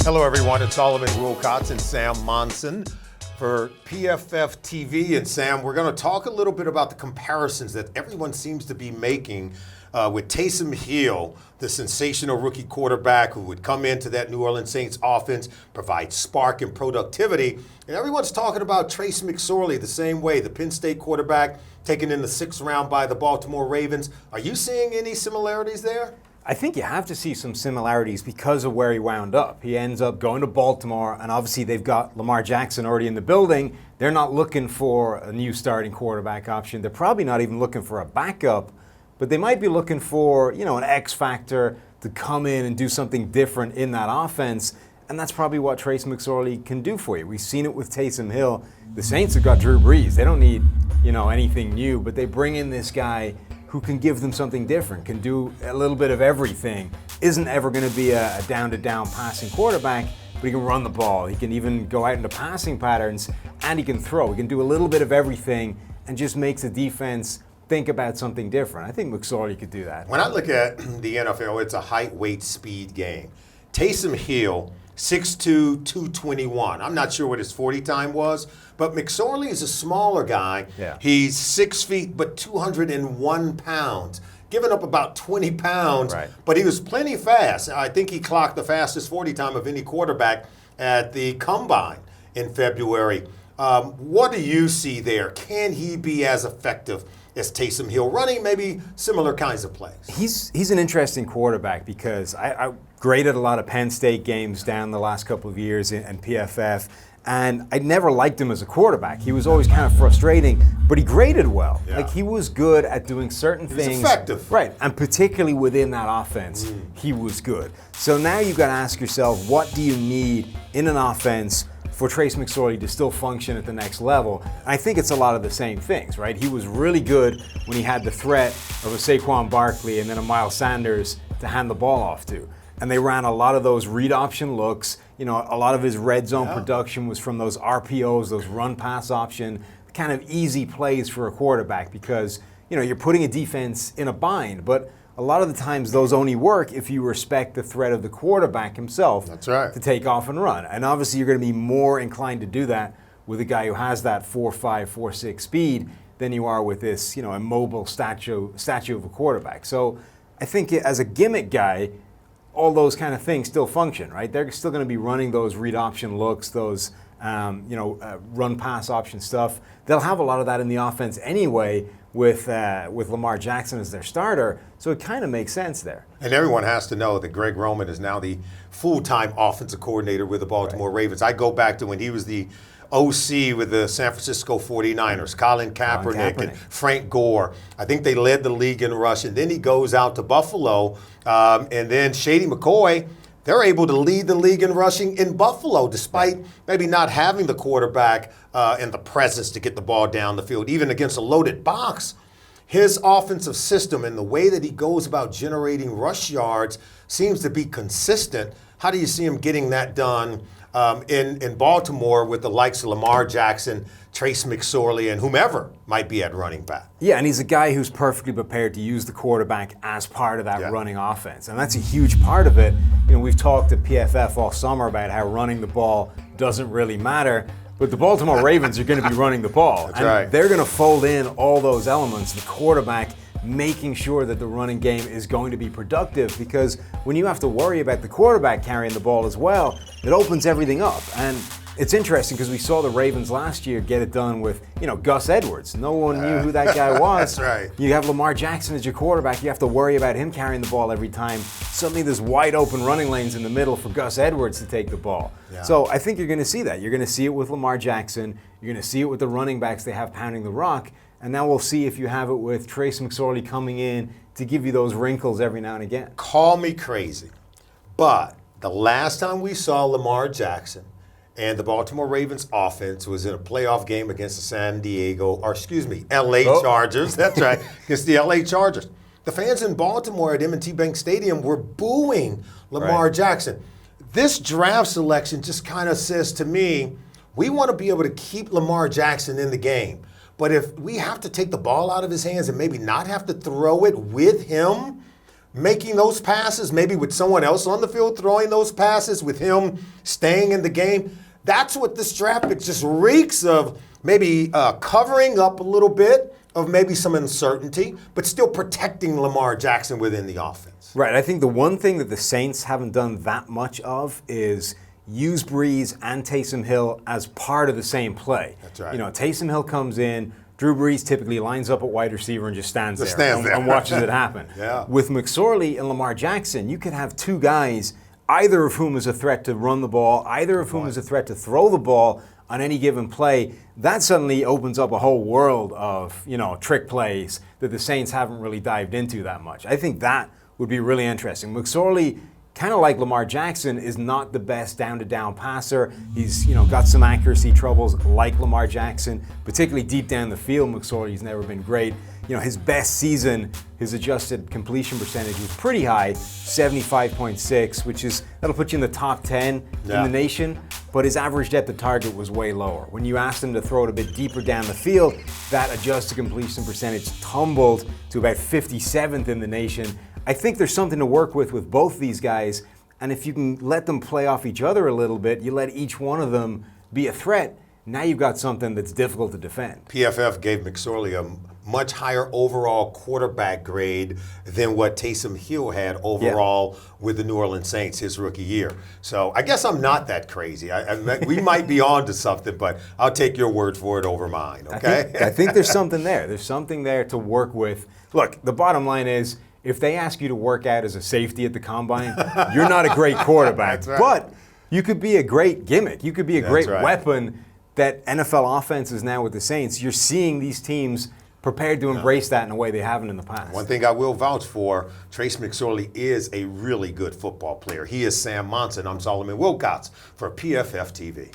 Hello, everyone. It's Solomon Wilcots and Sam Monson for PFF TV. And Sam, we're going to talk a little bit about the comparisons that everyone seems to be making with Taysom Hill, the sensational rookie quarterback who would come into that New Orleans Saints offense, provide spark and productivity. And everyone's talking about Trace McSorley the same way, the Penn State quarterback taken in the 6th round by the Baltimore Ravens. Are you seeing any similarities there? I think you have to see some similarities because of where he wound up. He ends up going to Baltimore, and obviously they've got Lamar Jackson already in the building. They're not looking for a new starting quarterback option. They're probably not even looking for a backup, but they might be looking for, an X factor to come in and do something different in that offense, and that's probably what Trace McSorley can do for you. We've seen it with Taysom Hill. The Saints have got Drew Brees. They don't need, anything new, but they bring in this guy who can give them something different, can do a little bit of everything, isn't ever going to be a down-to-down passing quarterback, but he can run the ball. He can even go out into passing patterns, and he can throw. He can do a little bit of everything and just makes the defense think about something different. I think McSorley could do that. When I look at the NFL, it's a height, weight, speed game. Taysom Hill, 6'2", 221. I'm not sure what his 40 time was, but McSorley is a smaller guy. Yeah. He's 6 feet, but 201 pounds, giving up about 20 pounds, right. But he was plenty fast. I think he clocked the fastest 40 time of any quarterback at the Combine in February. What do you see there? Can he be as effective as Taysom Hill, running maybe similar kinds of plays? He's an interesting quarterback because I graded a lot of Penn State games down the last couple of years in PFF, and I never liked him as a quarterback. He was always kind of frustrating, but he graded well. Yeah. Like, he was good at doing certain things. He's effective. Right, and particularly within that offense, he was good. So now you've got to ask yourself, what do you need in an offense for Trace McSorley to still function at the next level? And I think it's a lot of the same things, right? He was really good when he had the threat of a Saquon Barkley and then a Miles Sanders to hand the ball off to. And they ran a lot of those read option looks. A lot of his red zone production was from those RPOs, those run pass option, kind of easy plays for a quarterback because, you're putting a defense in a bind. But a lot of the times those only work if you respect the threat of the quarterback himself. That's right. To take off and run. And obviously you're going to be more inclined to do that with a guy who has that 4.5, 4.6 speed than you are with this, immobile statue of a quarterback. So I think as a gimmick guy, all those kind of things still function, right? They're still going to be running those read option looks, those run pass option stuff. They'll have a lot of that in the offense anyway with Lamar Jackson as their starter, so it kind of makes sense there. And everyone has to know that Greg Roman is now the full-time offensive coordinator with the Baltimore Ravens. I go back to when he was the OC with the San Francisco 49ers, Colin Kaepernick and Frank Gore. I think they led the league in rush, and then he goes out to Buffalo, and then Shady McCoy, they're able to lead the league in rushing in Buffalo, despite maybe not having the quarterback and the presence to get the ball down the field, even against a loaded box. His offensive system and the way that he goes about generating rush yards seems to be consistent. How do you see him getting that done in Baltimore with the likes of Lamar Jackson, Trace McSorley, and whomever might be at running back? Yeah, and he's a guy who's perfectly prepared to use the quarterback as part of that running offense, and that's a huge part of it. We've talked at PFF all summer about how running the ball doesn't really matter, but the Baltimore Ravens are going to be running the ball. That's right. They're going to fold in all those elements, the quarterback making sure that the running game is going to be productive, because when you have to worry about the quarterback carrying the ball as well, it opens everything up. And it's interesting because we saw the Ravens last year get it done with, Gus Edwards. No one knew who that guy was. That's right. You have Lamar Jackson as your quarterback. You have to worry about him carrying the ball every time. Suddenly there's wide open running lanes in the middle for Gus Edwards to take the ball. Yeah. So I think you're going to see that. You're going to see it with Lamar Jackson. You're going to see it with the running backs they have pounding the rock. And now we'll see if you have it with Trace McSorley coming in to give you those wrinkles every now and again. Call me crazy, but the last time we saw Lamar Jackson and the Baltimore Ravens offense was in a playoff game against the LA Chargers. That's right, against the LA Chargers. The fans in Baltimore at M&T Bank Stadium were booing Lamar Jackson. This draft selection just kind of says to me, we want to be able to keep Lamar Jackson in the game. But if we have to take the ball out of his hands and maybe not have to throw it with him, making those passes, maybe with someone else on the field throwing those passes, with him staying in the game. That's what this draft pick just reeks of, maybe covering up a little bit of maybe some uncertainty, but still protecting Lamar Jackson within the offense. Right. I think the one thing that the Saints haven't done that much of is use Brees and Taysom Hill as part of the same play. That's right. You know, Taysom Hill comes in, Drew Brees typically lines up at wide receiver and just stands there and watches it happen. Yeah. With McSorley and Lamar Jackson, you could have two guys, either of whom is a threat to run the ball, either of whom is a threat to throw the ball on any given play. That suddenly opens up a whole world of, you know, trick plays that the Saints haven't really dived into that much. I think that would be really interesting. McSorley, kind of like Lamar Jackson, is not the best down-to-down passer. He's, you know, got some accuracy troubles like Lamar Jackson, particularly deep down the field. McSorley's never been great. You know, his best season, his adjusted completion percentage was pretty high, 75.6, which is, that'll put you in the top 10 in the nation, but his average depth of target was way lower. When you asked him to throw it a bit deeper down the field, that adjusted completion percentage tumbled to about 57th in the nation. I think there's something to work with both these guys, and if you can let them play off each other a little bit, you let each one of them be a threat, now you've got something that's difficult to defend. PFF gave McSorley a much higher overall quarterback grade than what Taysom Hill had overall with the New Orleans Saints his rookie year. So I guess I'm not that crazy. We might be on to something, but I'll take your word for it over mine, okay? I think there's something there. There's something there to work with. Look, the bottom line is, if they ask you to work out as a safety at the combine, you're not a great quarterback. That's right. But you could be a great gimmick. You could be a great right. weapon that NFL offenses now with the Saints. You're seeing these teams prepared to embrace that in a way they haven't in the past. One thing I will vouch for, Trace McSorley is a really good football player. He is Sam Monson. I'm Solomon Wilcots for PFF TV.